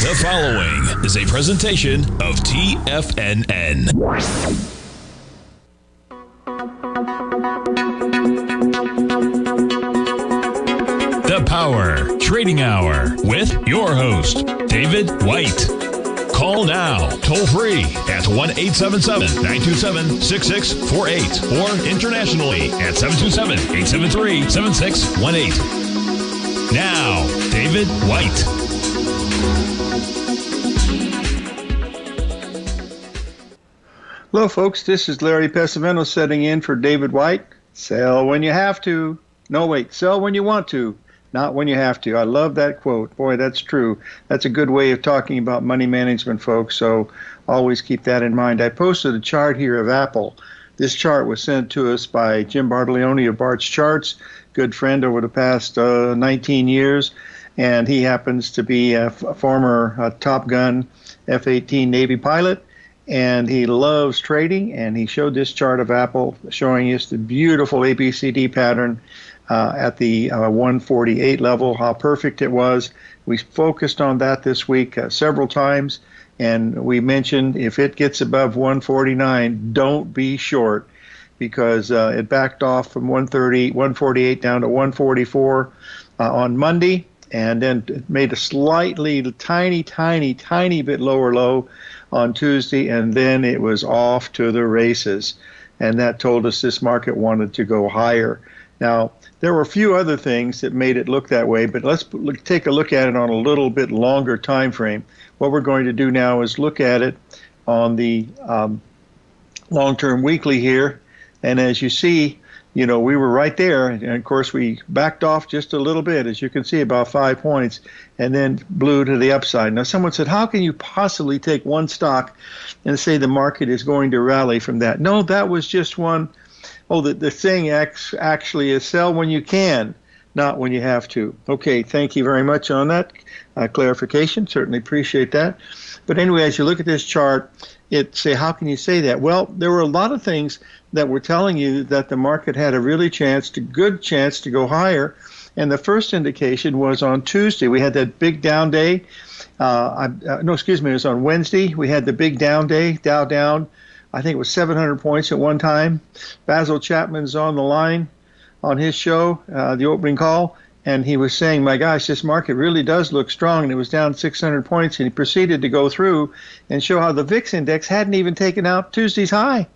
The following is a presentation of TFNN. The Power Trading Hour with your host, David White. Call now, toll free at 1-877-927-6648 or internationally at 727-873-7618. Now, David White. Hello, folks. This is Larry Pesavento setting in for David White. Sell when you have to. No, wait. Sell when you want to, not when you have to. I love that quote. Boy, that's true. That's a good way of talking about money management, folks. So always keep that in mind. I posted a chart here of Apple. This chart was sent to us by Jim Bartolioni of Bart's Charts, good friend over the past 19 years. And he happens to be a former Top Gun F-18 Navy pilot. And he loves trading, and he showed this chart of Apple showing us the beautiful ABCD pattern at the 148 level, how perfect it was. We focused on that this week several times, and we mentioned if it gets above 149, don't be short, because it backed off from 148 down to 144 on Monday, and then it made a slightly tiny bit lower low on Tuesday, and then it was off to the races. And that told us this market wanted to go higher. Now, there were a few other things that made it look that way, but let's take a look at it on a little bit longer time frame. What we're going to do now is look at it on the long-term weekly here. And as you see, we were right there, and of course we backed off just a little bit, as you can see, about 5 points, and then blew to the upside. Now, someone said, how can you possibly take one stock and say the market is going to rally from that? No, that was just one. Oh, the thing actually is sell when you can, not when you have to. Okay, thank you very much on that clarification. Certainly appreciate that. But anyway, as you look at this chart, how can you say that? Well, there were a lot of things that were telling you that the market had a really good chance to go higher. And the first indication was on Tuesday. We had that big down day. It was on Wednesday. We had the big down day, Dow down. I think it was 700 points at one time. Basil Chapman's on the line on his show, the opening call. And he was saying, my gosh, this market really does look strong. And it was down 600 points. And he proceeded to go through and show how the VIX index hadn't even taken out Tuesday's high. I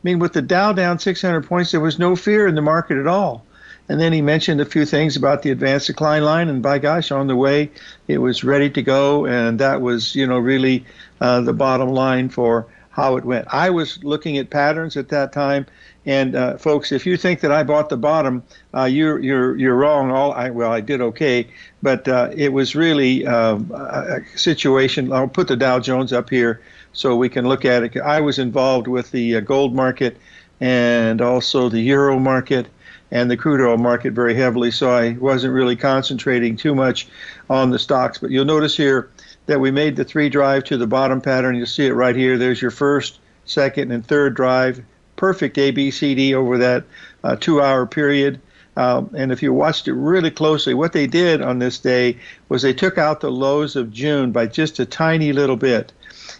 mean, with the Dow down 600 points, there was no fear in the market at all. And then he mentioned a few things about the advanced decline line. And by gosh, on the way, it was ready to go. And that was, really the bottom line for how it went. I was looking at patterns at that time. And folks, if you think that I bought the bottom, you're wrong. I did okay, but it was really a situation. I'll put the Dow Jones up here so we can look at it. I was involved with the gold market and also the euro market and the crude oil market very heavily, so I wasn't really concentrating too much on the stocks. But you'll notice here that we made the 3 drive to the bottom pattern. You'll see it right here. There's your first, second, and third drive. Perfect ABCD over that 2-hour period. And if you watched it really closely, what they did on this day was they took out the lows of June by just a tiny little bit.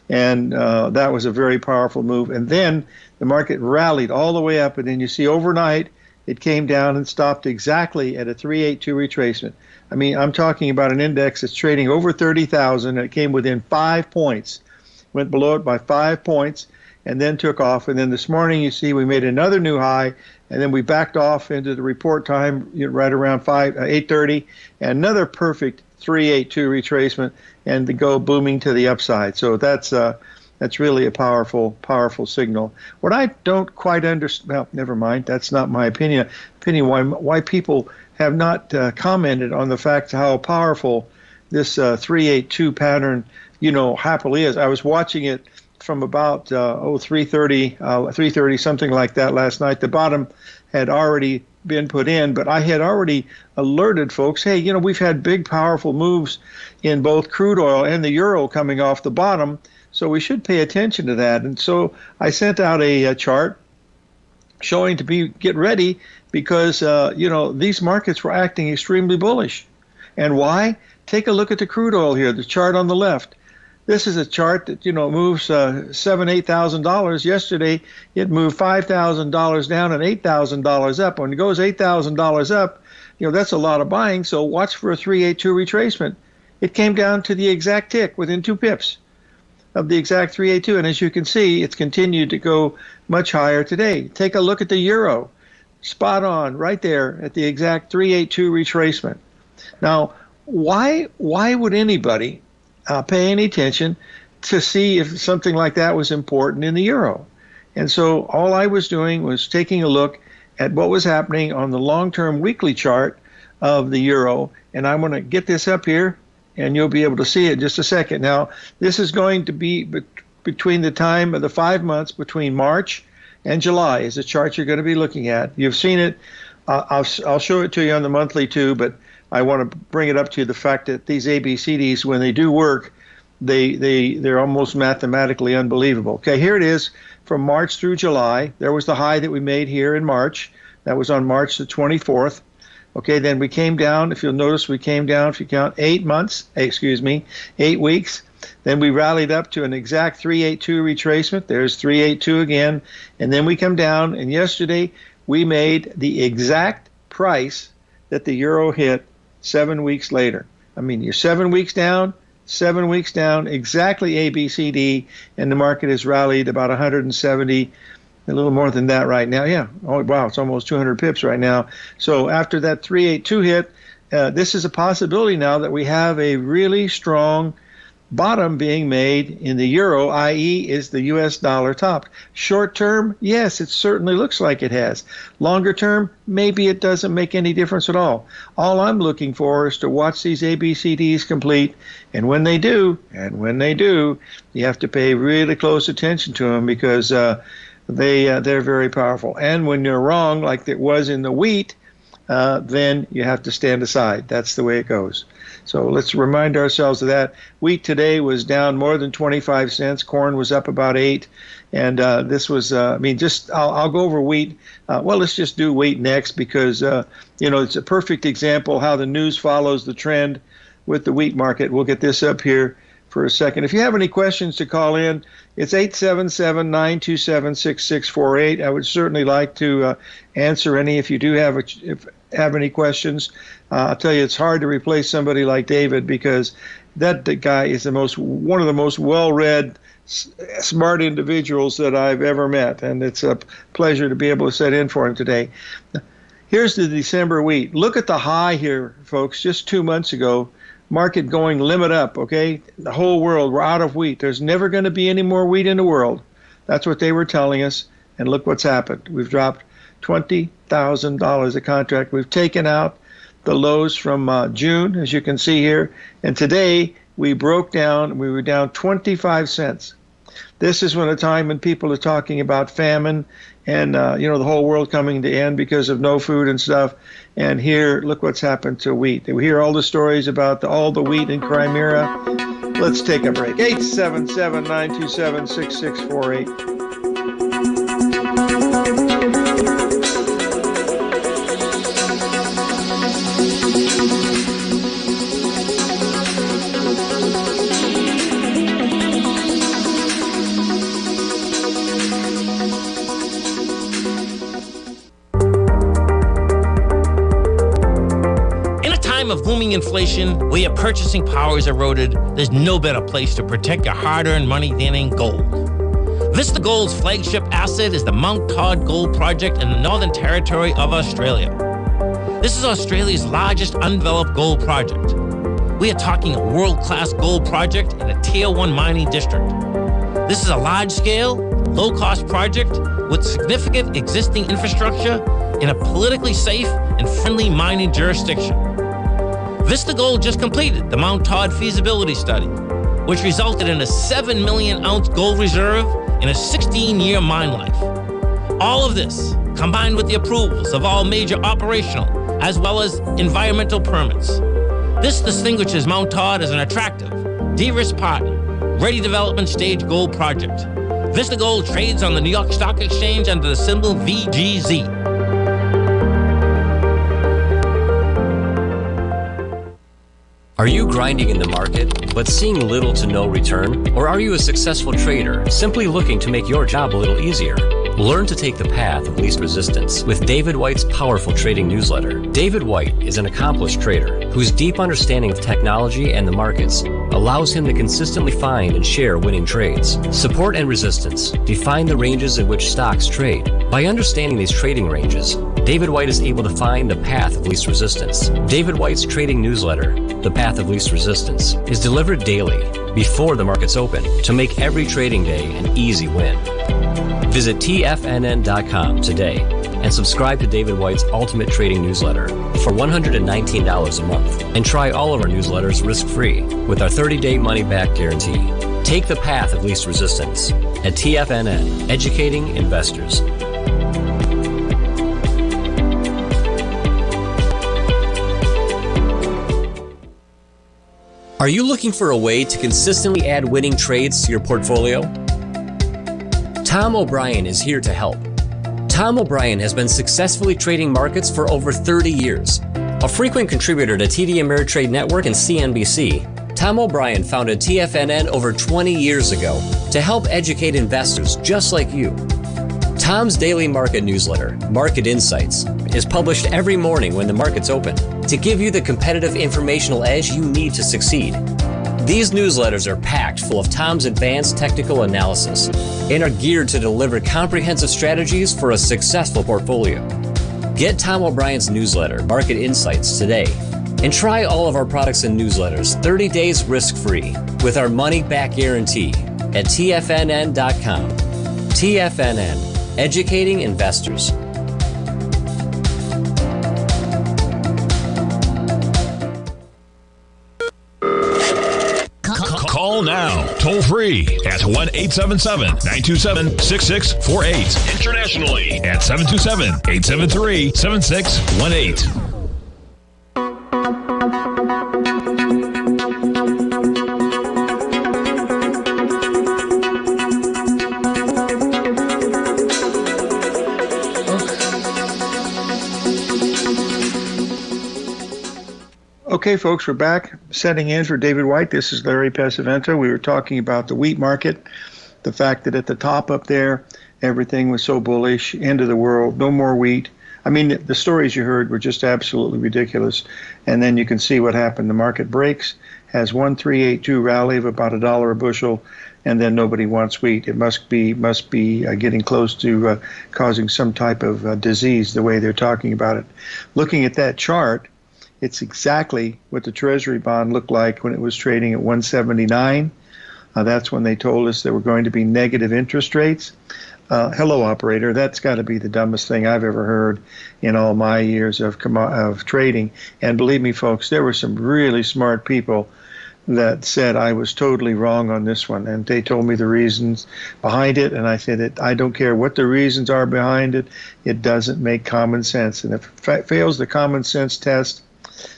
And that was a very powerful move. And then the market rallied all the way up. And then you see overnight, it came down and stopped exactly at a 382 retracement. I mean, I'm talking about an index that's trading over 30,000. And it came within 5 points, went below it by 5 points, and then took off. And then this morning, you see, we made another new high, and then we backed off into the report time right around 8:30, and another perfect 382 retracement, and to go booming to the upside. So that's really a powerful signal. What I don't quite understand, well, never mind, that's not my opinion. Why people have not commented on the fact how powerful this 382 pattern, happily is. I was watching it from about 3:30, something like that last night. The bottom had already been put in, but I had already alerted folks, hey, we've had big, powerful moves in both crude oil and the euro coming off the bottom, so we should pay attention to that. And so I sent out a chart showing get ready because, these markets were acting extremely bullish. And why? Take a look at the crude oil here, the chart on the left. This is a chart that, moves $7,000-8,000. Yesterday, it moved $5,000 down and $8,000 up. When it goes $8,000 up, that's a lot of buying. So watch for a 382 retracement. It came down to the exact tick within 2 pips of the exact 382. And as you can see, it's continued to go much higher today. Take a look at the euro. Spot on right there at the exact 382 retracement. Now, why would anybody pay any attention to see if something like that was important in the euro? And so all I was doing was taking a look at what was happening on the long-term weekly chart of the euro. And I'm going to get this up here, and you'll be able to see it in just a second. Now, this is going to be between the time of the 5 months between March and July is the chart you're going to be looking at. You've seen it. I'll show it to you on the monthly too, but I want to bring it up to you, the fact that these ABCDs, when they do work, they're almost mathematically unbelievable. Okay, here it is from March through July. There was the high that we made here in March. That was on March the 24th. Okay, then we came down. If you'll notice, we came down, if you count 8 weeks. Then we rallied up to an exact 382 retracement. There's 382 again. And then we come down, and yesterday we made the exact price that the euro hit 7 weeks later. I mean, you're 7 weeks down, exactly ABCD, and the market has rallied about 170, a little more than that right now. Yeah. Oh, wow, it's almost 200 pips right now. So after that 382 hit, this is a possibility now that we have a really strong bottom being made in the euro, i.e. is the U.S. dollar topped. Short term, yes, it certainly looks like it has. Longer term, maybe it doesn't make any difference at all. All I'm looking for is to watch these ABCDs complete, and when they do, you have to pay really close attention to them because they're very powerful. And when you're wrong, like it was in the wheat, then you have to stand aside. That's the way it goes. So let's remind ourselves of that. Wheat today was down more than 25 cents. Corn was up about 8. And this was, I'll go over wheat. Let's just do wheat next because, it's a perfect example how the news follows the trend with the wheat market. We'll get this up here for a second. If you have any questions to call in, it's 877-927-6648. I would certainly like to answer any if you do have any questions. I'll tell you, it's hard to replace somebody like David because that guy is one of the most well-read, smart individuals that I've ever met, and it's a pleasure to be able to sit in for him today. Here's the December wheat. Look at the high here, folks, just 2 months ago. Market going limit up, okay? The whole world, we're out of wheat. There's never going to be any more wheat in the world. That's what they were telling us, and look what's happened. We've dropped $20,000 a contract. We've taken out the lows from June, as you can see here, and today we broke down. We were down 25 cents. This is when a time when people are talking about famine and the whole world coming to end because of no food and stuff. And here, look what's happened to wheat. We hear all the stories about all the wheat in Crimea. Let's take a break. 877-927-6648. Of booming inflation, where your purchasing power is eroded, there's no better place to protect your hard-earned money than in gold. Vista Gold's flagship asset is the Mount Todd Gold Project in the Northern Territory of Australia. This is Australia's largest undeveloped gold project. We are talking a world-class gold project in a Tier 1 mining district. This is a large-scale, low-cost project with significant existing infrastructure in a politically safe and friendly mining jurisdiction. Vista Gold just completed the Mount Todd feasibility study, which resulted in a 7 million ounce gold reserve and a 16-year mine life. All of this, combined with the approvals of all major operational as well as environmental permits. This distinguishes Mount Todd as an attractive, de-risk partner, ready development stage gold project. Vista Gold trades on the New York Stock Exchange under the symbol VGZ. Are you grinding in the market, but seeing little to no return? Or are you a successful trader, simply looking to make your job a little easier? Learn to take the path of least resistance with David White's powerful trading newsletter. David White is an accomplished trader whose deep understanding of technology and the markets allows him to consistently find and share winning trades. Support and resistance define the ranges in which stocks trade. By understanding these trading ranges, David White is able to find the path of least resistance. David White's trading newsletter, The Path of Least Resistance, is delivered daily before the markets open to make every trading day an easy win. Visit TFNN.com today and subscribe to David White's Ultimate Trading Newsletter for $119 a month. And try all of our newsletters risk-free with our 30-day money-back guarantee. Take the path of least resistance at TFNN, educating investors. Are you looking for a way to consistently add winning trades to your portfolio? Tom O'Brien is here to help. Tom O'Brien has been successfully trading markets for over 30 years. A frequent contributor to TD Ameritrade Network and CNBC, Tom O'Brien founded TFNN over 20 years ago to help educate investors just like you. Tom's daily market newsletter, Market Insights, is published every morning when the markets open to give you the competitive informational edge you need to succeed. These newsletters are packed full of Tom's advanced technical analysis and are geared to deliver comprehensive strategies for a successful portfolio. Get Tom O'Brien's newsletter, Market Insights, today and try all of our products and newsletters 30 days risk-free with our money-back guarantee at TFNN.com. TFNN, educating investors. Call now, toll free at 1-877-927-6648. Internationally at 727-873-7618. Okay, folks, we're back setting in for David White. This is Larry Pesavento. We were talking about the wheat market, the fact that at the top up there, everything was so bullish, end of the world, no more wheat. I mean, the stories you heard were just absolutely ridiculous. And then you can see what happened. The market breaks, has 1,382 rally of about $1 a bushel, and then nobody wants wheat. It must be getting close to causing some type of disease, the way they're talking about it. Looking at that chart, it's exactly what the Treasury bond looked like when it was trading at 179. That's when they told us there were going to be negative interest rates. Hello, operator. That's got to be the dumbest thing I've ever heard in all my years of trading. And believe me, folks, there were some really smart people that said I was totally wrong on this one. And they told me the reasons behind it. And I said, I don't care what the reasons are behind it. It doesn't make common sense. And if it fails the common sense test,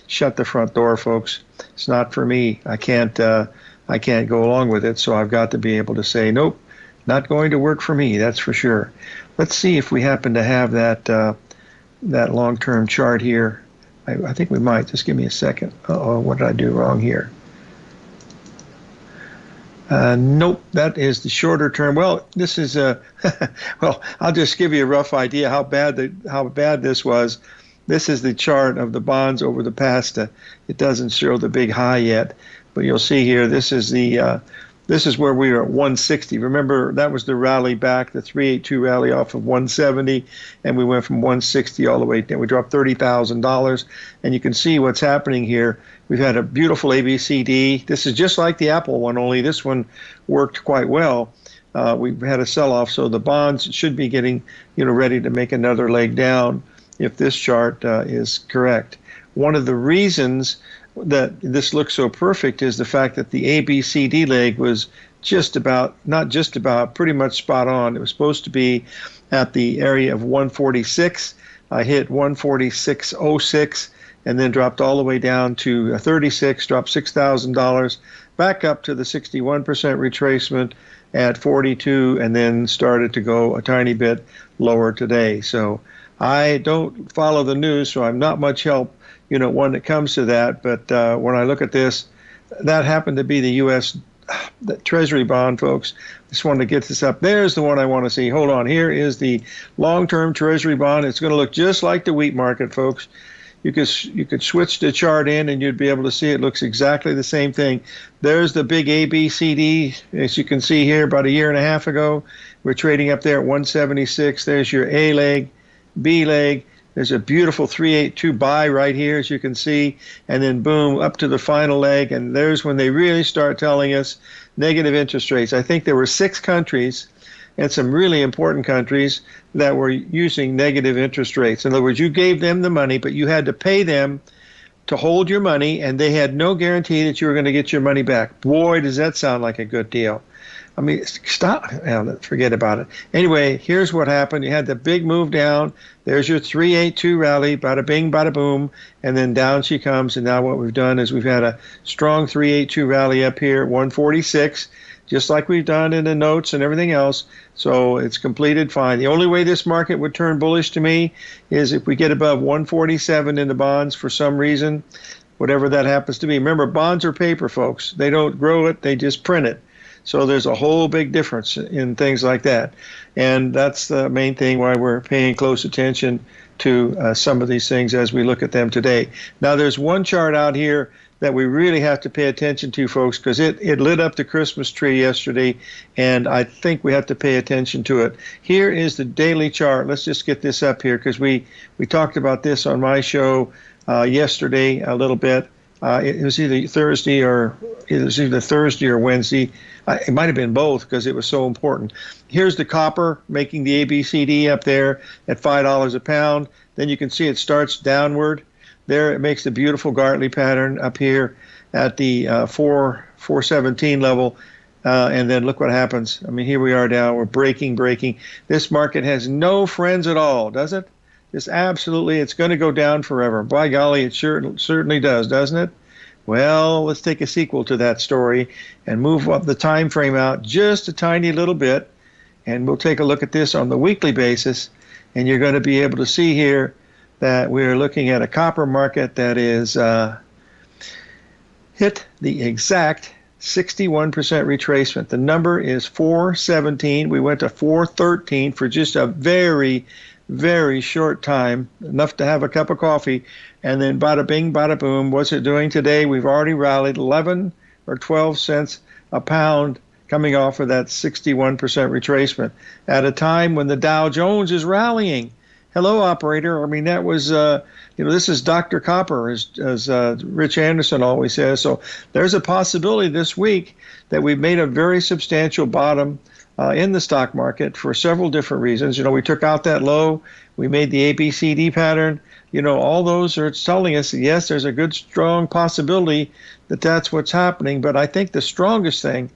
shut the front door, folks. It's not for me. I can't go along with it, so I've got to be able to say, nope, not going to work for me, that's for sure. Let's see if we happen to have that long-term chart here. I think we might. Just give me a second. Uh-oh, what did I do wrong here? Nope, that is the shorter term. Well, this is well, I'll just give you a rough idea how bad this was. This is the chart of the bonds over the past. It doesn't show the big high yet, but you'll see here. This is where we were at 160. Remember, that was the rally back, the 382 rally off of 170, and we went from 160 all the way down. We dropped $30,000, and you can see what's happening here. We've had a beautiful ABCD. This is just like the Apple one, only this one worked quite well. We've had a sell-off, so the bonds should be getting ready to make another leg down if this chart is correct. One of the reasons that this looks so perfect is the fact that the ABCD leg was pretty much spot on. It was supposed to be at the area of 146. I hit 146.06 and then dropped all the way down to 36, dropped $6,000, back up to the 61% retracement at 42, and then started to go a tiny bit lower today. So I don't follow the news, so I'm not much help when it comes to that. But when I look at this, that happened to be the U.S. Treasury bond, folks. Just wanted to get this up. There's the one I want to see. Hold on. Here is the long-term Treasury bond. It's going to look just like the wheat market, folks. You could switch the chart in and you'd be able to see it looks exactly the same thing. There's the big ABCD, as you can see here, about a year and a half ago. We're trading up there at 176. There's your A leg, B leg. There's a beautiful 382 buy right here, as you can see, and then boom, up to the final leg, and there's when they really start telling us negative interest rates. I think there were 6 countries, and some really important countries, that were using negative interest rates. In other words, you gave them the money, but you had to pay them to hold your money, and they had no guarantee that you were going to get your money back. Boy, does that sound like a good deal. I mean, stop. Forget about it. Anyway, here's what happened. You had the big move down. There's your 382 rally, bada bing, bada boom, and then down she comes. And now what we've done is we've had a strong 382 rally up here at 146, just like we've done in the notes and everything else. So it's completed fine. The only way this market would turn bullish to me is if we get above 147 in the bonds for some reason, whatever that happens to be. Remember, bonds are paper, folks. They don't grow it, they just print it. So there's a whole big difference in things like that. And that's the main thing why we're paying close attention to some of these things as we look at them today. Now, there's one chart out here that we really have to pay attention to, folks, because it lit up the Christmas tree yesterday, and I think we have to pay attention to it. Here is the daily chart. Let's just get this up here, because we talked about this on my show yesterday a little bit. It was either Thursday or Wednesday. It might have been both because it was so important. Here's the copper making the ABCD up there at $5 a pound. Then you can see it starts downward. There it makes the beautiful Gartley pattern up here at the 417 level. And then look what happens. I mean, here we are now. We're breaking. This market has no friends at all, does it? Just absolutely, it's going to go down forever. By golly, it certainly does, doesn't it? Well, let's take a sequel to that story and move up the time frame out just a tiny little bit, and we'll take a look at this on the weekly basis, and you're going to be able to see here that we're looking at a copper market that is hit the exact 61% retracement. The number is 417. We went to 413 for just a very, very short time, enough to have a cup of coffee, and then bada bing, bada boom. What's it doing today? We've already rallied 11 or 12 cents a pound coming off of that 61% retracement at a time when the Dow Jones is rallying. Hello, operator. I mean, that was, this is Dr. Copper, as Rich Anderson always says. So there's a possibility this week that we've made a very substantial bottom in the stock market for several different reasons. We took out that low. We made the ABCD pattern. All those are telling us, yes, there's a good, strong possibility that that's what's happening. But I think the strongest thing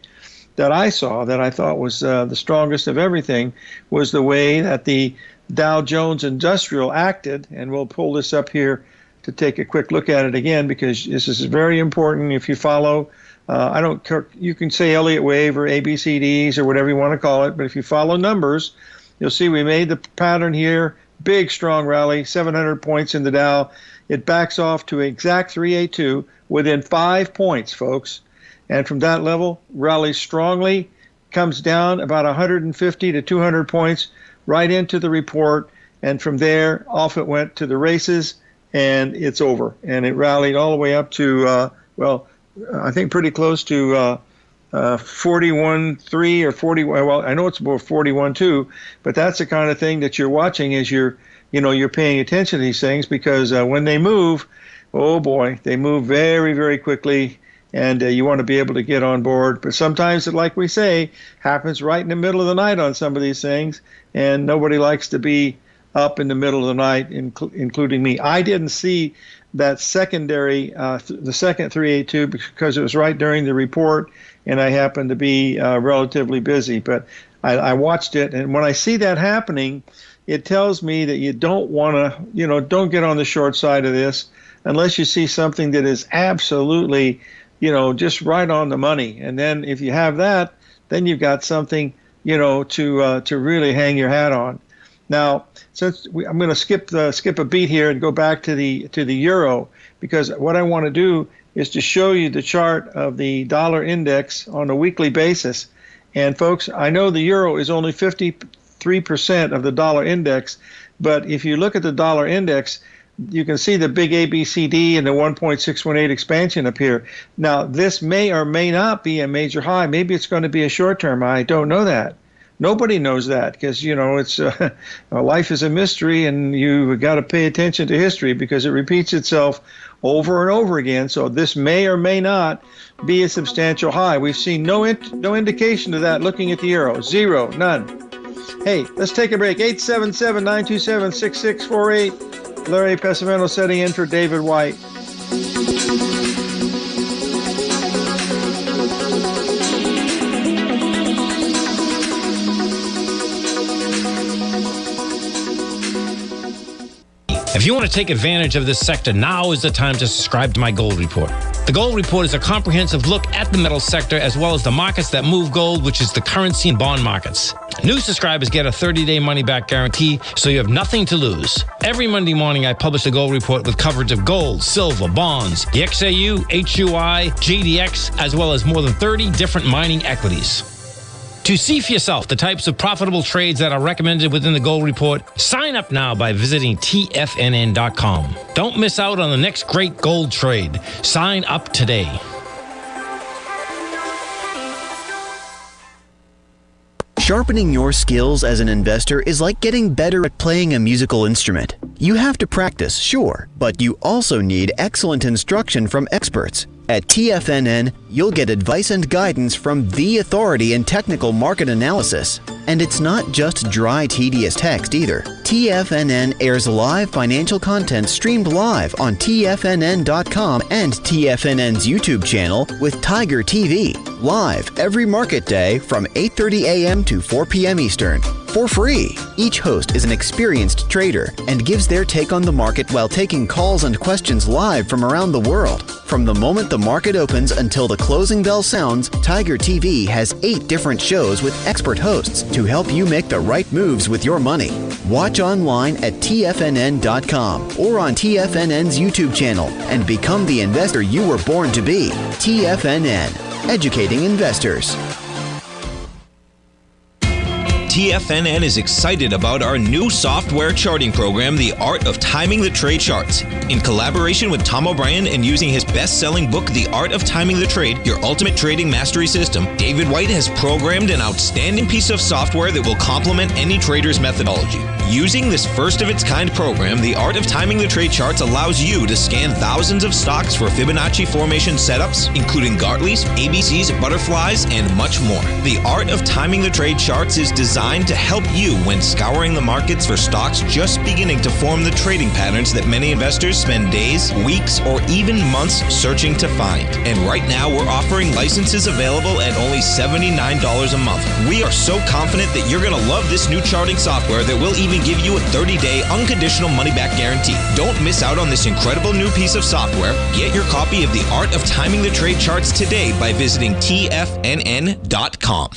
that I saw, that I thought was the strongest of everything, was the way that the Dow Jones Industrial acted. And we'll pull this up here to take a quick look at it again, because this is very important. If you follow, you can say Elliott Wave or ABCDs or whatever you want to call it, but if you follow numbers, you'll see we made the pattern here. Big, strong rally, 700 points in the Dow. It backs off to exact 382 within 5 points, folks. And from that level, rallies strongly, comes down about 150 to 200 points right into the report. And from there, off it went to the races, and it's over. And it rallied all the way up to, I think pretty close to 41.3 or 40. Well, I know it's about 41.2, but that's the kind of thing that you're watching as you're paying attention to these things, because when they move, oh boy, they move very, very quickly, and you want to be able to get on board. But sometimes, like we say, happens right in the middle of the night on some of these things, and nobody likes to be up in the middle of the night, including me. I didn't see that secondary, the second 382, because it was right during the report, and I happened to be relatively busy. But I watched it, and when I see that happening, it tells me that you don't want to, don't get on the short side of this unless you see something that is absolutely, just right on the money. And then if you have that, then you've got something, to really hang your hat on. Now, since I'm going to skip a beat here and go back to the euro, because what I want to do is to show you the chart of the dollar index on a weekly basis. And folks, I know the euro is only 53% of the dollar index, but if you look at the dollar index, you can see the big ABCD and the 1.618 expansion up here. Now, this may or may not be a major high. Maybe it's going to be a short-term high. I don't know that. Nobody knows that because, it's life is a mystery, and you got to pay attention to history because it repeats itself over and over again. So this may or may not be a substantial high. We've seen no indication of that looking at the euro. Zero, none. Hey, let's take a break. 877-927-6648. Larry Pesavento setting in for David White. If you want to take advantage of this sector, now is the time to subscribe to my Gold Report. The Gold Report is a comprehensive look at the metal sector as well as the markets that move gold, which is the currency and bond markets. New subscribers get a 30-day money-back guarantee, so you have nothing to lose. Every Monday morning, I publish a Gold Report with coverage of gold, silver, bonds, the XAU, HUI, GDX, as well as more than 30 different mining equities. To see for yourself the types of profitable trades that are recommended within the Gold Report, sign up now by visiting TFNN.com. Don't miss out on the next great gold trade. Sign up today. Sharpening your skills as an investor is like getting better at playing a musical instrument. You have to practice, sure, but you also need excellent instruction from experts. At TFNN, you'll get advice and guidance from the authority in technical market analysis. And it's not just dry, tedious text either. TFNN airs live financial content streamed live on TFNN.com and TFNN's YouTube channel with Tiger TV, live every market day from 8:30 a.m. to 4 p.m. Eastern. For free. Each host is an experienced trader and gives their take on the market while taking calls and questions live from around the world. From the moment the market opens until the closing bell sounds, Tiger TV has 8 different shows with expert hosts to help you make the right moves with your money. Watch online at TFNN.com or on TFNN's YouTube channel and become the investor you were born to be. TFNN, educating investors. TFNN is excited about our new software charting program, The Art of Timing the Trade Charts. In collaboration with Tom O'Brien and using his best-selling book, The Art of Timing the Trade, Your Ultimate Trading Mastery System, David White has programmed an outstanding piece of software that will complement any trader's methodology. Using this first-of-its-kind program, The Art of Timing the Trade Charts allows you to scan thousands of stocks for Fibonacci formation setups, including Gartley's, ABC's, butterflies, and much more. The Art of Timing the Trade Charts is designed to help you when scouring the markets for stocks just beginning to form the trading patterns that many investors spend days, weeks, or even months searching to find. And right now, we're offering licenses available at only $79 a month. We are so confident that you're going to love this new charting software that will even give you a 30-day unconditional money-back guarantee. Don't miss out on this incredible new piece of software. Get your copy of The Art of Timing the Trade Charts today by visiting TFNN.com.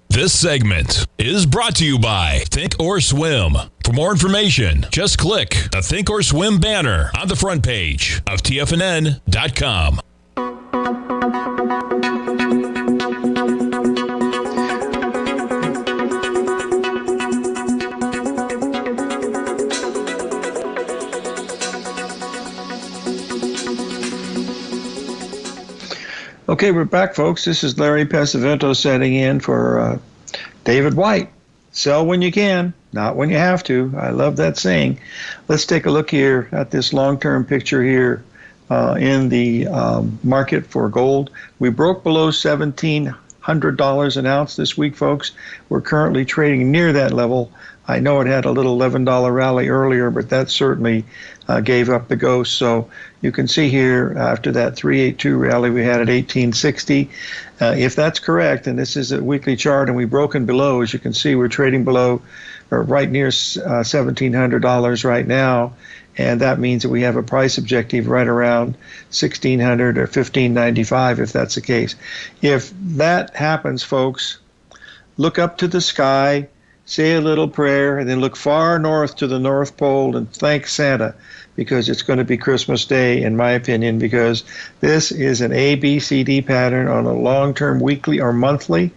This segment is brought to you by Thinkorswim. For more information, just click the Thinkorswim banner on the front page of TFNN.com. Okay, we're back, folks. This is Larry Pesavento setting in for David White. Sell when you can, not when you have to. I love that saying. Let's take a look here at this long-term picture here in the market for gold. We broke below $1,700 an ounce this week, folks. We're currently trading near that level. I know it had a little $11 rally earlier, but that certainly gave up the ghost. So you can see here after that 382 rally we had at 1860. If that's correct, and this is a weekly chart, and we've broken below, as you can see, we're trading below or right near $1,700 right now. And that means that we have a price objective right around $1,600 or $1,595 if that's the case. If that happens, folks, look up to the sky, say a little prayer, and then look far north to the North Pole and thank Santa, because it's going to be Christmas Day, in my opinion, because this is an ABCD pattern on a long-term, weekly or monthly,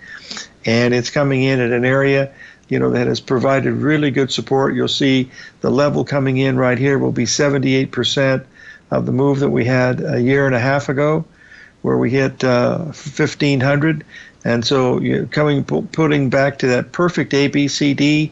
and it's coming in at an area, that has provided really good support. You'll see the level coming in right here will be 78% of the move that we had a year and a half ago, where we hit 1,500. And so you're putting back to that perfect ABCD.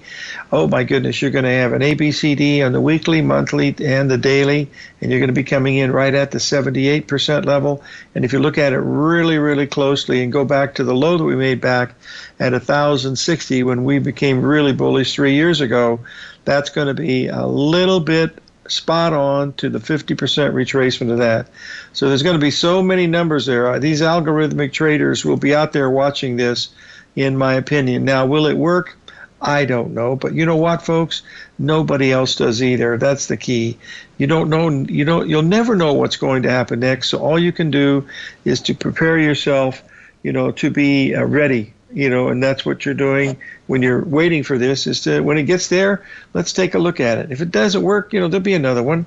Oh my goodness, you're going to have an ABCD on the weekly, monthly, and the daily, and you're going to be coming in right at the 78% level. And if you look at it really, really closely and go back to the low that we made back at 1,060 when we became really bullish 3 years ago, that's going to be a little bit spot on to the 50% retracement of that. So there's going to be so many numbers there. These algorithmic traders will be out there watching this, in my opinion. Now, will it work? I don't know. But you know what, folks? Nobody else does either. That's the key. You don't know. You'll never know what's going to happen next. So all you can do is to prepare yourself, to be ready. And that's what you're doing when you're waiting for this, is to, when it gets there, let's take a look at it. If it doesn't work, there'll be another one.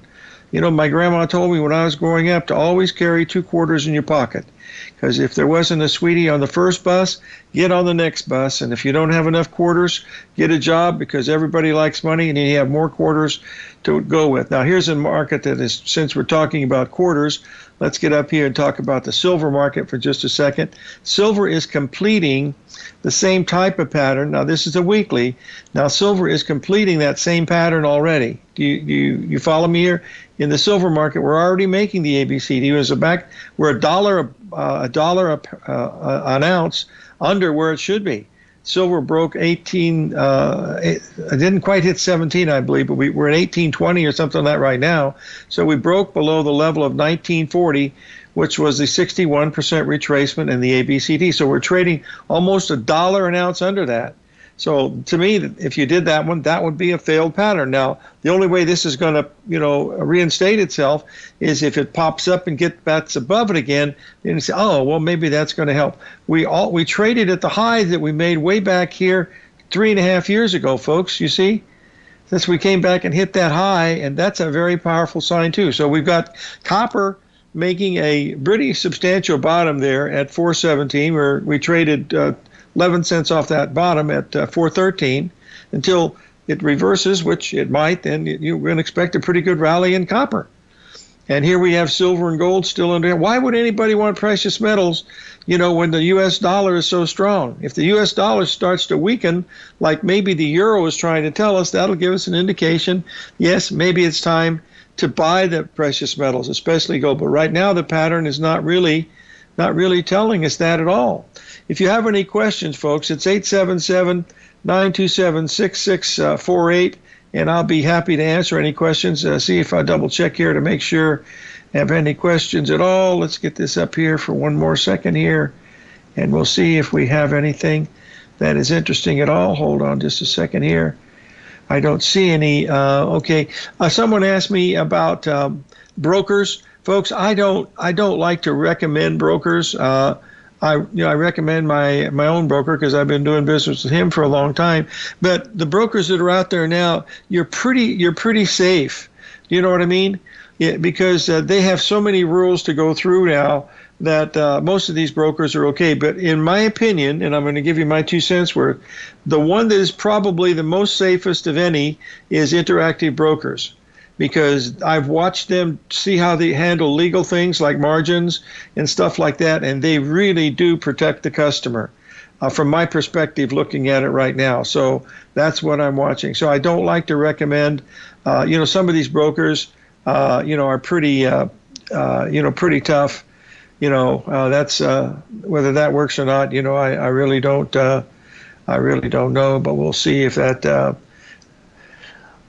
My grandma told me when I was growing up to always carry 2 quarters in your pocket, because if there wasn't a sweetie on the first bus, get on the next bus. And if you don't have enough quarters, get a job, because everybody likes money and you have more quarters to go with. Now, here's a market that is, since we're talking about quarters, let's get up here and talk about the silver market for just a second. Silver is completing the same type of pattern. Now, this is a weekly. Now, silver is completing that same pattern already. Do you follow me here? In the silver market, we're already making the ABCD. We're $1 an ounce under where it should be. Silver broke 18. It didn't quite hit 17, I believe, but we're at 18.20 or something like that right now. So we broke below the level of 1940, which was the 61% retracement in the ABCD. So we're trading almost $1 an ounce under that. So to me, if you did that one, that would be a failed pattern. Now, the only way this is going to, reinstate itself is if it pops up and gets above it again. Then you say, oh, well, maybe that's going to help. We traded at the highs that we made way back here 3.5 years ago, folks. You see, since we came back and hit that high, and that's a very powerful sign too. So we've got copper making a pretty substantial bottom there at 417, where we traded 11 cents off that bottom at 413 until it reverses, which it might. Then you're going to expect a pretty good rally in copper. And here we have silver and gold still under. Why would anybody want precious metals, when the U.S. dollar is so strong? If the U.S. dollar starts to weaken, like maybe the euro is trying to tell us, that'll give us an indication. Yes, maybe it's time to buy the precious metals, especially gold. But right now, the pattern is not really telling us that at all. If you have any questions, folks, it's 877-927-6648, and I'll be happy to answer any questions. See if I double check here to make sure I have any questions at all. Let's get this up here for one more second here, and we'll see if we have anything that is interesting at all. Hold on just a second here. I don't see any. Okay. Someone asked me about brokers. Folks, I don't like to recommend brokers. I recommend my own broker because I've been doing business with him for a long time. But the brokers that are out there now, you're pretty safe. You know what I mean? Yeah, because they have so many rules to go through now that most of these brokers are okay. But in my opinion, and I'm going to give you my 2 cents worth, the one that is probably the most safest of any is Interactive Brokers, because I've watched them see how they handle legal things like margins and stuff like that, and they really do protect the customer from my perspective looking at it right now. So that's what I'm watching. So I don't like to recommend, some of these brokers, are pretty, pretty tough. That's whether that works or not, I really don't know, but we'll see if that.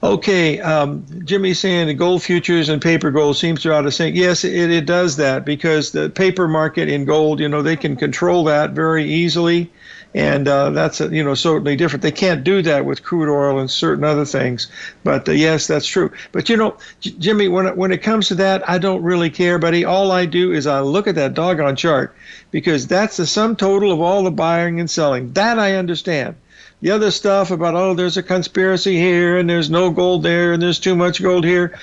Okay, Jimmy's saying the gold futures and paper gold seems to be out of sync. Yes, it does that, because the paper market in gold, they can control that very easily, and that's certainly different. They can't do that with crude oil and certain other things, but yes, that's true. But Jimmy, when it comes to that, I don't really care, buddy. All I do is I look at that doggone chart, because that's the sum total of all the buying and selling. That I understand. The other stuff about, oh, there's a conspiracy here and there's no gold there and there's too much gold here.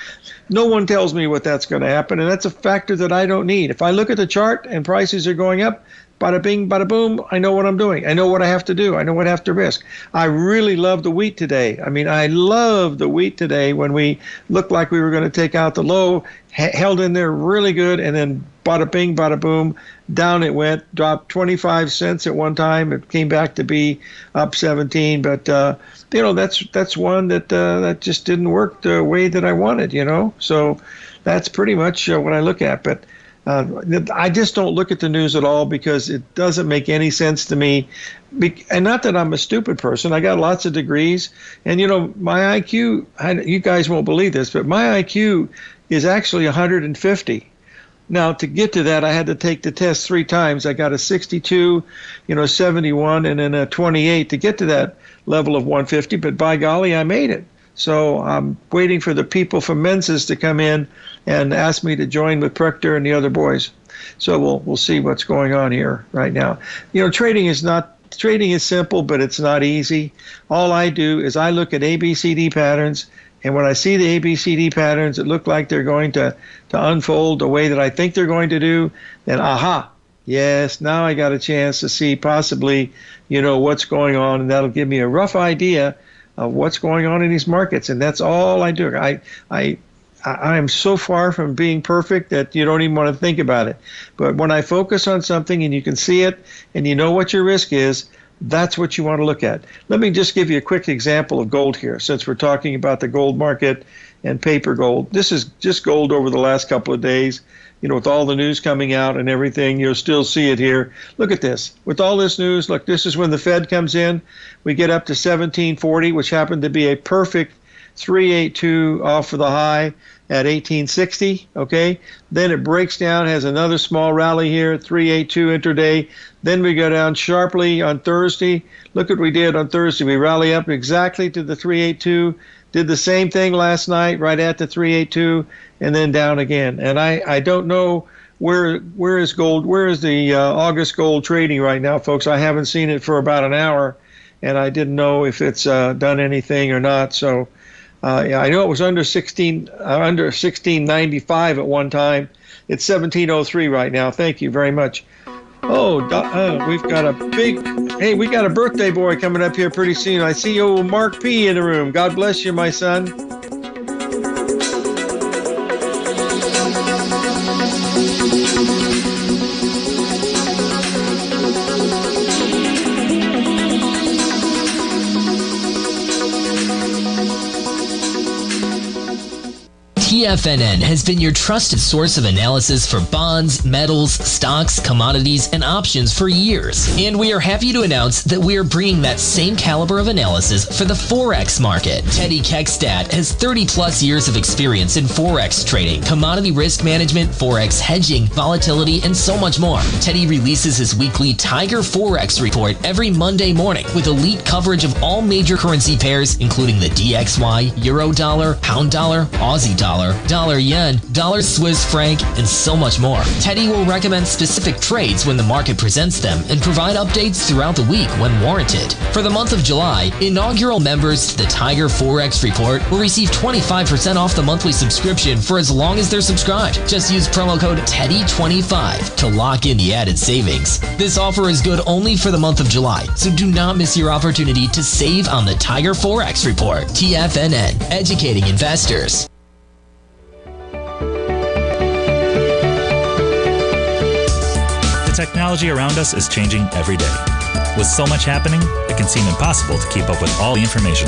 No one tells me what that's going to happen, and that's a factor that I don't need. If I look at the chart and prices are going up, bada bing, bada boom, I know what I'm doing. I know what I have to do. I know what I have to risk. I really love the wheat today. I mean, I love the wheat today when we looked like we were going to take out the low, held in there really good, and then bada bing, bada boom, down it went, dropped 25 cents at one time. It came back to be up 17, but that's one that just didn't work the way that I wanted, So that's pretty much what I look at. But I just don't look at the news at all because it doesn't make any sense to me. And not that I'm a stupid person. I got lots of degrees. And, my IQ, you guys won't believe this, but my IQ is actually 150. Now, to get to that, I had to take the test 3 times. I got a 62, 71, and then a 28 to get to that level of 150. But by golly, I made it. So I'm waiting for the people from Mensa's to come in and ask me to join with Proctor and the other boys. So we'll see what's going on here right now. Trading is simple, but it's not easy. All I do is I look at ABCD patterns, and when I see the ABCD patterns that look like they're going to unfold the way that I think they're going to do, then yes, now I got a chance to see possibly, what's going on, and that'll give me a rough idea of what's going on in these markets. And that's all I do. I am so far from being perfect that you don't even want to think about it. But when I focus on something and you can see it and you know what your risk is, that's what you want to look at. Let me just give you a quick example of gold here, since we're talking about the gold market and paper gold. This is just gold over the last couple of days. With all the news coming out and everything, you'll still see it here. Look at this. With all this news, look, this is when the Fed comes in. We get up to 1740, which happened to be a perfect 382 off of the high at 1860, okay? Then it breaks down, has another small rally here at 382 intraday. Then we go down sharply on Thursday. Look what we did on Thursday. We rally up exactly to the 382, did the same thing last night right at the 382, and then down again. And I don't know where is gold, where is the August gold trading right now, folks. I haven't seen it for about an hour, and I didn't know if it's done anything or not. So I know it was under 1695 at one time. It's 1703 right now. Thank you very much. We've got we got a birthday boy coming up here pretty soon. I see old Mark P. in the room. God bless you, my son. TFNN has been your trusted source of analysis for bonds, metals, stocks, commodities, and options for years. And we are happy to announce that we are bringing that same caliber of analysis for the Forex market. Teddy Keckstad has 30 plus years of experience in Forex trading, commodity risk management, Forex hedging, volatility, and so much more. Teddy releases his weekly Tiger Forex report every Monday morning with elite coverage of all major currency pairs, including the DXY, Euro dollar, Pound dollar, Aussie dollar, dollar yen, dollar Swiss franc, and so much more. Teddy will recommend specific trades when the market presents them and provide updates throughout the week when warranted. For the month of July, inaugural members to the Tiger Forex Report will receive 25% off the monthly subscription for as long as they're subscribed. Just use promo code TEDDY25 to lock in the added savings. This offer is good only for the month of July, so do not miss your opportunity to save on the Tiger Forex Report. TFNN, educating investors. Technology around us is changing every day. With so much happening, it can seem impossible to keep up with all the information.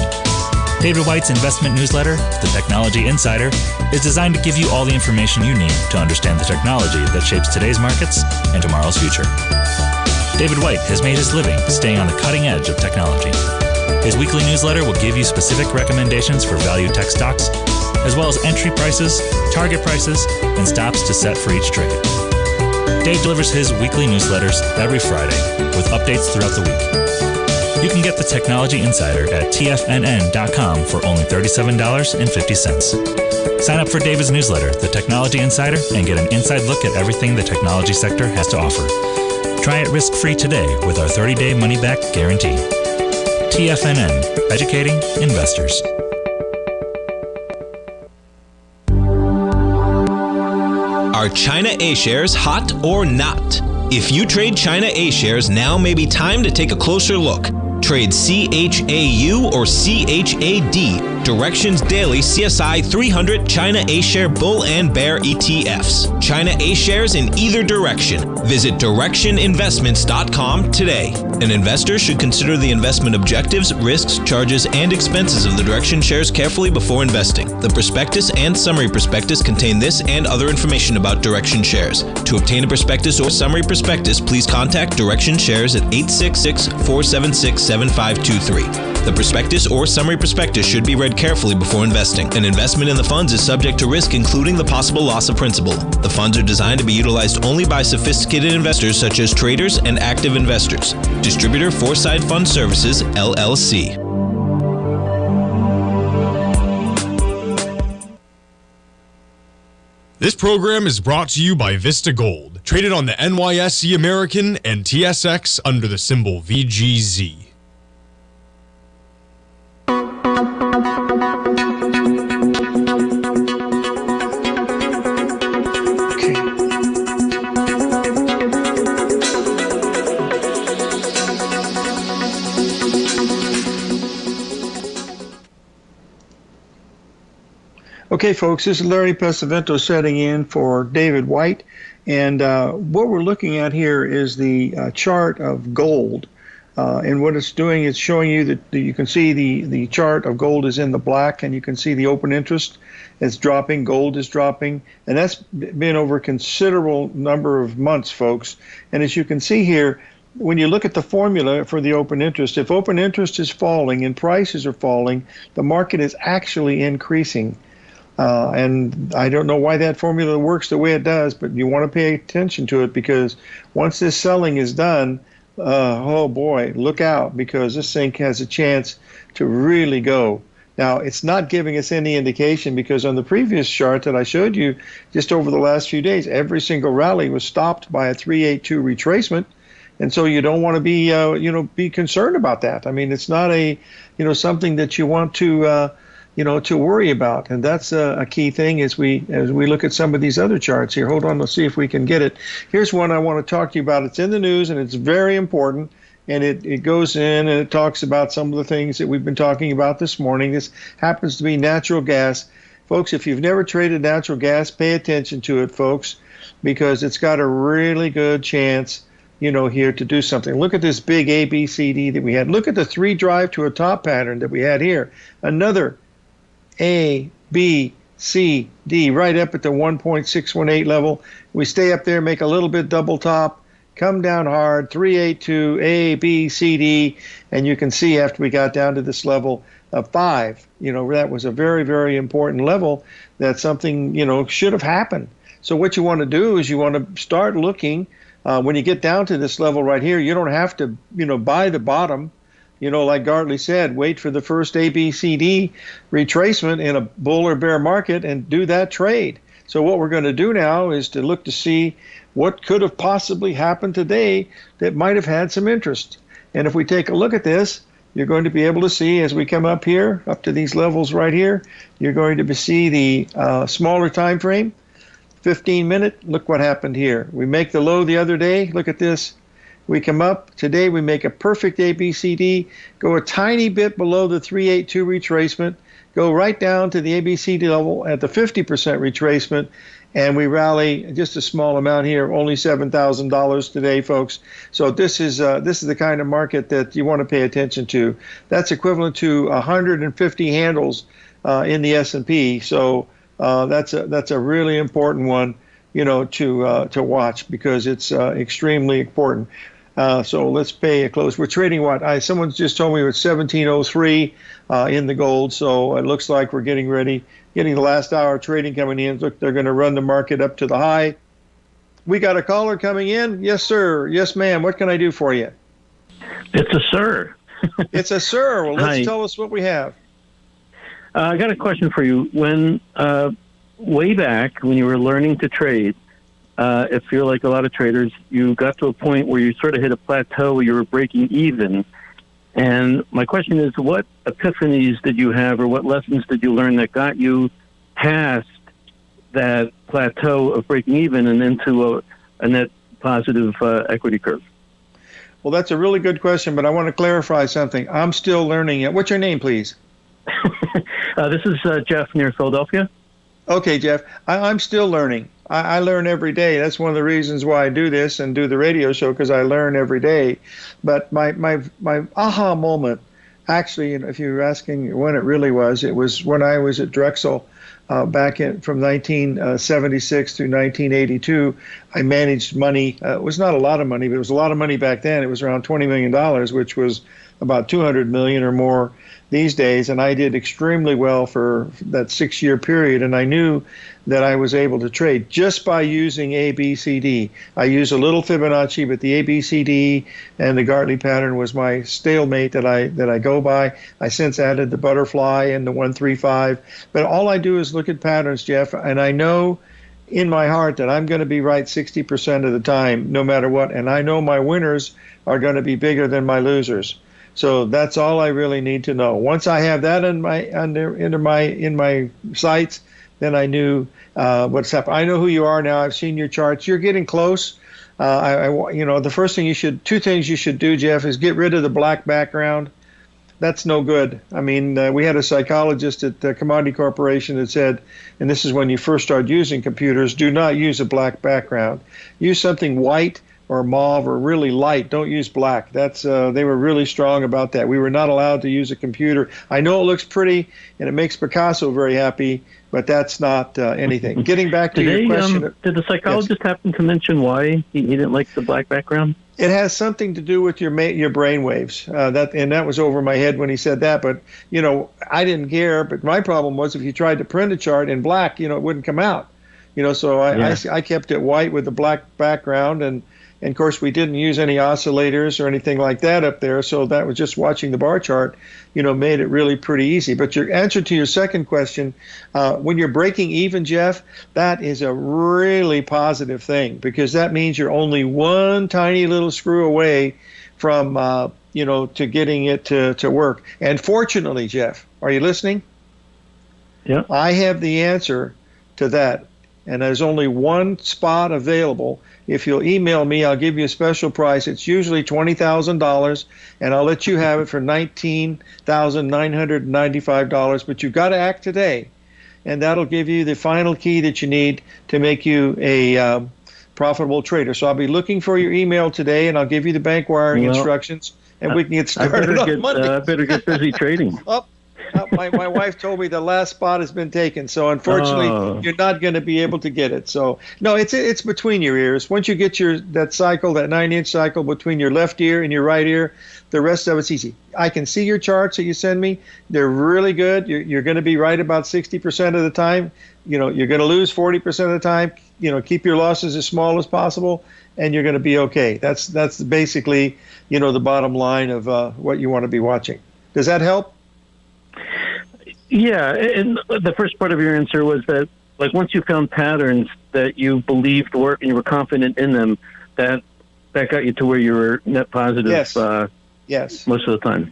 David White's investment newsletter, The Technology Insider, is designed to give you all the information you need to understand the technology that shapes today's markets and tomorrow's future. David White has made his living staying on the cutting edge of technology. His weekly newsletter will give you specific recommendations for value tech stocks, as well as entry prices, target prices, and stops to set for each trade. Dave delivers his weekly newsletters every Friday with updates throughout the week. You can get the Technology Insider at TFNN.com for only $37.50. Sign up for David's newsletter, The Technology Insider, and get an inside look at everything the technology sector has to offer. Try it risk-free today with our 30-day money-back guarantee. TFNN, educating investors. Are China A-shares hot or not? If you trade China A-shares, now may be time to take a closer look. Trade CHAU or CHAD, Directions Daily CSI 300 China A-share Bull and Bear ETFs. China A-shares in either direction. Visit directioninvestments.com today. An investor should consider the investment objectives, risks, charges, and expenses of the Direction shares carefully before investing. The prospectus and summary prospectus contain this and other information about Direction shares. To obtain a prospectus or summary prospectus, please contact Direction shares at 866-476-7523. The prospectus or summary prospectus should be read carefully before investing. An investment in the funds is subject to risk, including the possible loss of principal. The funds are designed to be utilized only by sophisticated investors such as traders and active investors. Distributor Foreside Fund Services, LLC. This program is brought to you by Vista Gold, traded on the NYSE American and TSX under the symbol VGZ. Okay, folks, this is Larry Pesavento setting in for David White, and what we're looking at here is the chart of gold, and what it's doing is showing you that you can see the chart of gold is in the black, and you can see the open interest is dropping, gold is dropping, and that's been over a considerable number of months, folks. And as you can see here, when you look at the formula for the open interest, if open interest is falling and prices are falling, the market is actually increasing. And I don't know why that formula works the way it does, but you want to pay attention to it, because once this selling is done, oh boy, look out, because this thing has a chance to really go. Now, it's not giving us any indication, because on the previous chart that I showed you just over the last few days, every single rally was stopped by a 382 retracement. And so you don't want to be, be concerned about that. I mean, it's not something that you want to, to worry about. And that's a key thing as we look at some of these other charts here. Hold on, let's see if we can get it. Here's one I want to talk to you about. It's in the news, and it's very important. And it goes in and it talks about some of the things that we've been talking about this morning. This happens to be natural gas. Folks, if you've never traded natural gas, pay attention to it, folks, because it's got a really good chance here to do something. Look at this big ABCD that we had. Look at the 3 drive to a top pattern that we had here. Another A, B, C, D, right up at the 1.618 level. We stay up there, make a little bit double top, come down hard, 382, A, B, C, D, and you can see after we got down to this level of 5, that was a very, very important level that something, should have happened. So what you want to do is you want to start looking, when you get down to this level right here, you don't have to, buy the bottom. Like Gartley said, wait for the first ABCD retracement in a bull or bear market and do that trade. So what we're going to do now is to look to see what could have possibly happened today that might have had some interest. And if we take a look at this, you're going to be able to see as we come up here, up to these levels right here, you're going to see the smaller time frame, 15-minute. Look what happened here. We make the low the other day. Look at this. We come up. Today we make a perfect ABCD, go a tiny bit below the 382 retracement, go right down to the ABCD level at the 50% retracement, and we rally just a small amount here, only $7,000 today, folks. So this is the kind of market that you want to pay attention to. That's equivalent to 150 handles in the S&P. So that's a really important one, to watch, because it's extremely important. So let's pay a close. We're trading what? Someone just told me it's 1703 in the gold. So it looks like we're getting ready, getting the last hour of trading coming in. Look, they're going to run the market up to the high. We got a caller coming in. Yes, sir. Yes, ma'am. What can I do for you? It's a sir. It's a sir. Well, let's Hi. tell us what we have. I got a question for you. When way back when you were learning to trade, if you're like a lot of traders, you got to a point where you sort of hit a plateau where you were breaking even, And my question is, what epiphanies did you have, or what lessons did you learn that got you past that plateau of breaking even and into a net positive equity curve? Well, that's a really good question, but I want to clarify something. I'm still learning it. What's your name, please? This is Jeff near Philadelphia. Okay, Jeff. I'm still learning. I learn every day. That's one of the reasons why I do this and do the radio show, because I learn every day. But my aha moment, actually, if you were asking when it really was, it was when I was at Drexel back from 1976 through 1982. I managed money. It was not a lot of money, but it was a lot of money back then. It was around $20 million, which was about $200 million or more these days, and I did extremely well for that 6-year period, and I knew that I was able to trade just by using ABCD. I use a little Fibonacci, but the ABCD and the Gartley pattern was my stalemate that I go by. I since added the butterfly and the 135, but all I do is look at patterns, Jeff, and I know in my heart that I'm going to be right 60% of the time, no matter what, and I know my winners are going to be bigger than my losers. So that's all I really need to know. Once I have that in my sights, then I knew what's happened. I know who you are now. I've seen your charts. You're getting close. The first thing two things you should do, Jeff, is get rid of the black background. That's no good. I mean, we had a psychologist at the Commodity Corporation that said, and this is when you first start using computers, do not use a black background. Use something white or mauve or really light. Don't use black. That's they were really strong about that. We were not allowed to use a computer. I know it looks pretty and it makes Picasso very happy, but that's not anything. Getting back to your question. Did the psychologist happen to mention why he didn't like the black background? It has something to do with your brain waves. That was over my head when he said that. But I didn't care. But my problem was if you tried to print a chart in black, it wouldn't come out. So I kept it white with the black background, and of course we didn't use any oscillators or anything like that up there. So that was just watching the bar chart, made it really pretty easy. But your answer to your second question, when you're breaking even, Jeff, that is a really positive thing, because that means you're only one tiny little screw away from, to getting it to work. And fortunately, Jeff, are you listening? Yeah. I have the answer to that. And there's only one spot available. If you'll email me, I'll give you a special price. It's usually $20,000, and I'll let you have it for $19,995. But you've got to act today, and that'll give you the final key that you need to make you a profitable trader. So I'll be looking for your email today, and I'll give you the bank wiring instructions, and we can get started on Monday. I better get busy trading. My wife told me the last spot has been taken, so unfortunately you're not going to be able to get it. So no, it's between your ears. Once you get that cycle, that 9-inch cycle between your left ear and your right ear, the rest of it's easy. I can see your charts that you send me. They're really good. You're going to be right about 60% of the time. You're going to lose 40% of the time. Keep your losses as small as possible, and you're going to be okay. That's basically the bottom line of what you want to be watching. Does that help? Yeah, and the first part of your answer was that, like, once you found patterns that you believed worked and you were confident in them, that got you to where you were net positive. Yes. Most of the time.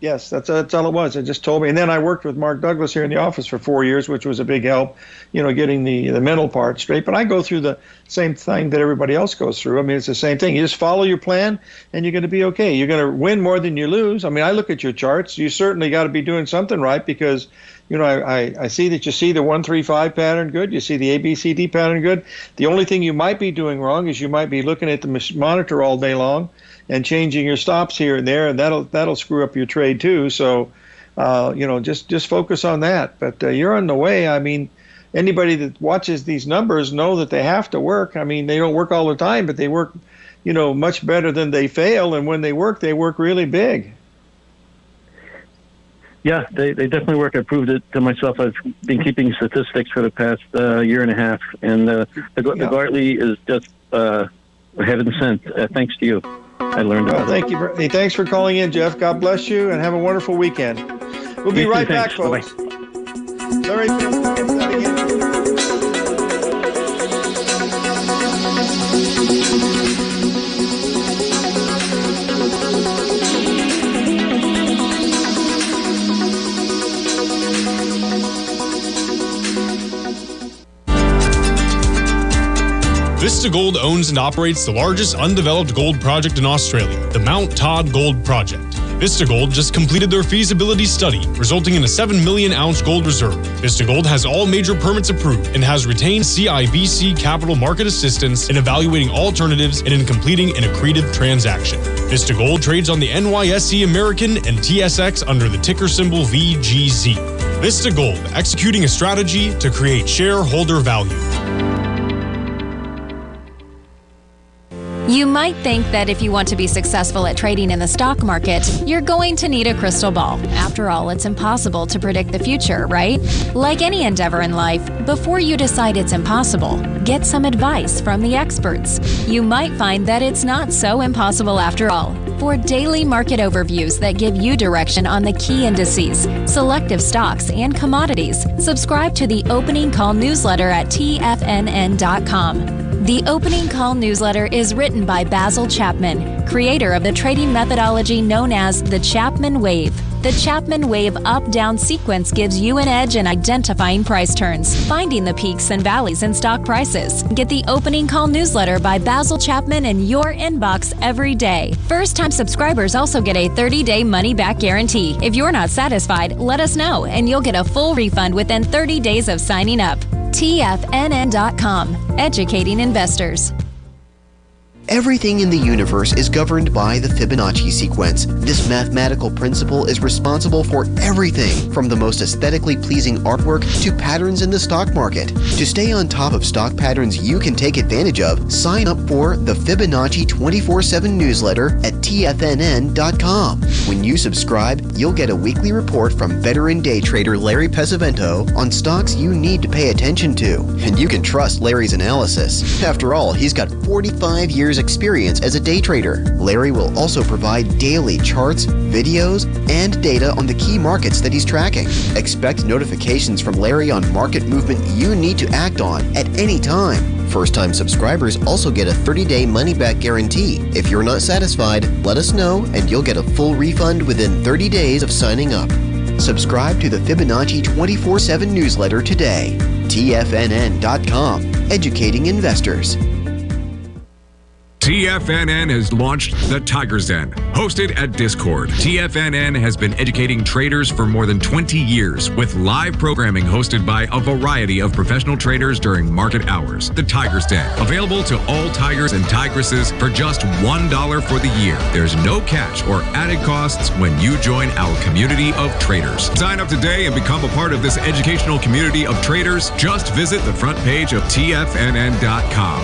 Yes, that's all it was. It just told me. And then I worked with Mark Douglas here in the office for 4 years, which was a big help, getting the mental part straight. But I go through the same thing that everybody else goes through. I mean, it's the same thing. You just follow your plan, and you're going to be okay. You're going to win more than you lose. I mean, I look at your charts. You certainly got to be doing something right, because, I see that you see the 135 pattern good. You see the ABCD pattern good. The only thing you might be doing wrong is you might be looking at the monitor all day long and changing your stops here and there, and that'll screw up your trade too. So, just focus on that. But you're on the way. I mean, anybody that watches these numbers know that they have to work. I mean, they don't work all the time, but they work, much better than they fail. And when they work really big. Yeah, they definitely work. I proved it to myself. I've been keeping statistics for the past year and a half, and the Gartley is just heaven sent. Thanks to you. I learned about it. Thanks for calling in, Jeff. God bless you, and have a wonderful weekend. We'll be right back, folks. Larry, Vista Gold owns and operates the largest undeveloped gold project in Australia, the Mount Todd Gold Project. Vista Gold just completed their feasibility study, resulting in a 7 million ounce gold reserve. Vista Gold has all major permits approved and has retained CIBC capital market assistance in evaluating alternatives and in completing an accretive transaction. Vista Gold trades on the NYSE American and TSX under the ticker symbol VGZ. Vista Gold, executing a strategy to create shareholder value. You might think that if you want to be successful at trading in the stock market, you're going to need a crystal ball. After all, it's impossible to predict the future, right? Like any endeavor in life, before you decide it's impossible, get some advice from the experts. You might find that it's not so impossible after all. For daily market overviews that give you direction on the key indices, selective stocks, and commodities, subscribe to the Opening Call newsletter at TFNN.com. The Opening Call newsletter is written by Basil Chapman, creator of the trading methodology known as the Chapman Wave. The Chapman Wave up-down sequence gives you an edge in identifying price turns, finding the peaks and valleys in stock prices. Get the Opening Call newsletter by Basil Chapman in your inbox every day. First-time subscribers also get a 30-day money-back guarantee. If you're not satisfied, let us know, and you'll get a full refund within 30 days of signing up. TFNN.com, educating investors. Everything in the universe is governed by the Fibonacci sequence. This mathematical principle is responsible for everything from the most aesthetically pleasing artwork to patterns in the stock market. To stay on top of stock patterns you can take advantage of, sign up for the Fibonacci 24/7 newsletter at TFNN.com. When you subscribe, you'll get a weekly report from veteran day trader Larry Pesavento on stocks you need to pay attention to. And you can trust Larry's analysis. After all, he's got 45 years experience as a day trader. Larry will also provide daily charts, videos, and data on the key markets that he's tracking. Expect notifications from Larry on market movement you need to act on at any time. First-time subscribers also get a 30-day money-back guarantee. If you're not satisfied, let us know and you'll get a full refund within 30 days of signing up. Subscribe to the Fibonacci 24/7 newsletter today. TFNN.com, educating investors. TFNN has launched the Tiger's Den, hosted at Discord. TFNN has been educating traders for more than 20 years with live programming hosted by a variety of professional traders during market hours. The Tiger's Den, available to all tigers and tigresses for just $1 for the year. There's no catch or added costs when you join our community of traders. Sign up today and become a part of this educational community of traders. Just visit the front page of TFNN.com.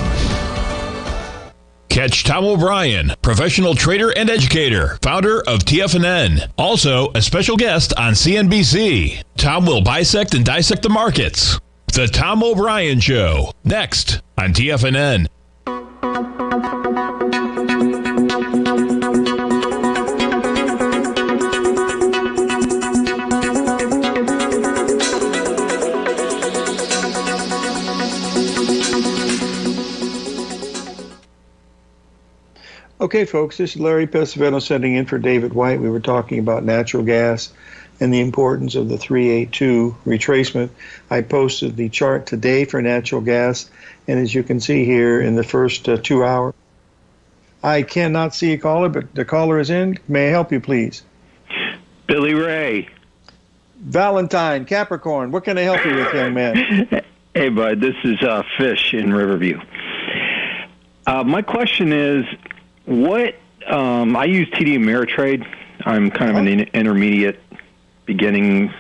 Catch Tom O'Brien, professional trader and educator, founder of TFNN. Also, a special guest on CNBC. Tom will bisect and dissect the markets. The Tom O'Brien Show, next on TFNN. Okay, folks, this is Larry Pesavento sitting in for David White. We were talking about natural gas and the importance of the 382 retracement. I posted the chart today for natural gas, and as you can see here in the first 2 hours, I cannot see a caller, but the caller is in. May I help you, please? Billy Ray. Valentine, Capricorn. What can I help you with, young man? Hey, bud. This is Fish in Riverview. My question is, I use TD Ameritrade. I'm kind of an intermediate beginning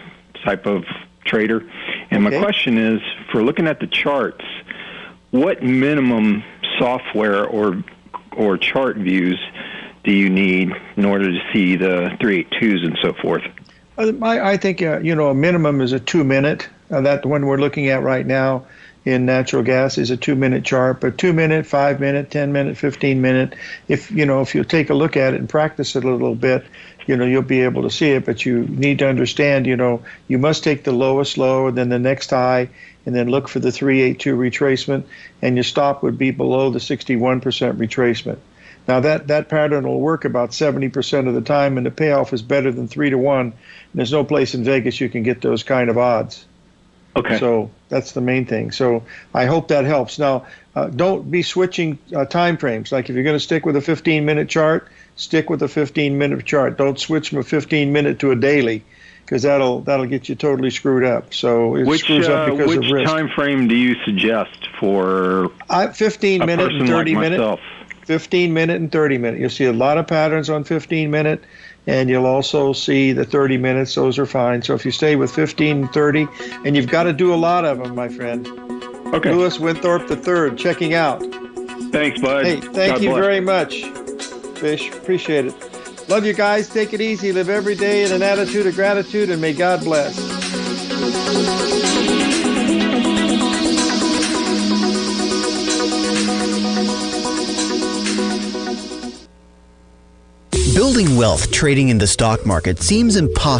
type of trader. And my question is, for looking at the charts, what minimum software or chart views do you need in order to see the 382s and so forth? I think, a minimum is a 2-minute. That one we're looking at right now in natural gas is a 2-minute chart, but 2-minute, 5-minute, 10-minute, 15-minute. If you take a look at it and practice it a little bit, you'll be able to see it. But you need to understand, you must take the lowest low and then the next high, and then look for the 382 retracement, and your stop would be below the 61% retracement. Now that pattern will work about 70% of the time, and the payoff is better than 3-to-1. And there's no place in Vegas you can get those kind of odds. Okay. So that's the main thing. So I hope that helps. Now, don't be switching time frames. Like if you're going to stick with a 15-minute chart, stick with a 15-minute chart. Don't switch from a 15-minute to a daily, because that'll get you totally screwed up. So it screws up because of risk. Which time frame do you suggest for 15-minute and 30-minute? 15-minute and 30-minute. You'll see a lot of patterns on 15-minute, and you'll also see the 30 minutes. Those are fine. So if you stay with 15 and 30, and you've got to do a lot of them, my friend. Okay. Lewis Winthorpe III, checking out. Thanks, bud. Hey, thank you very much, Fish. Appreciate it. Love you guys. Take it easy. Live every day in an attitude of gratitude, and may God bless. Building wealth trading in the stock market seems impossible.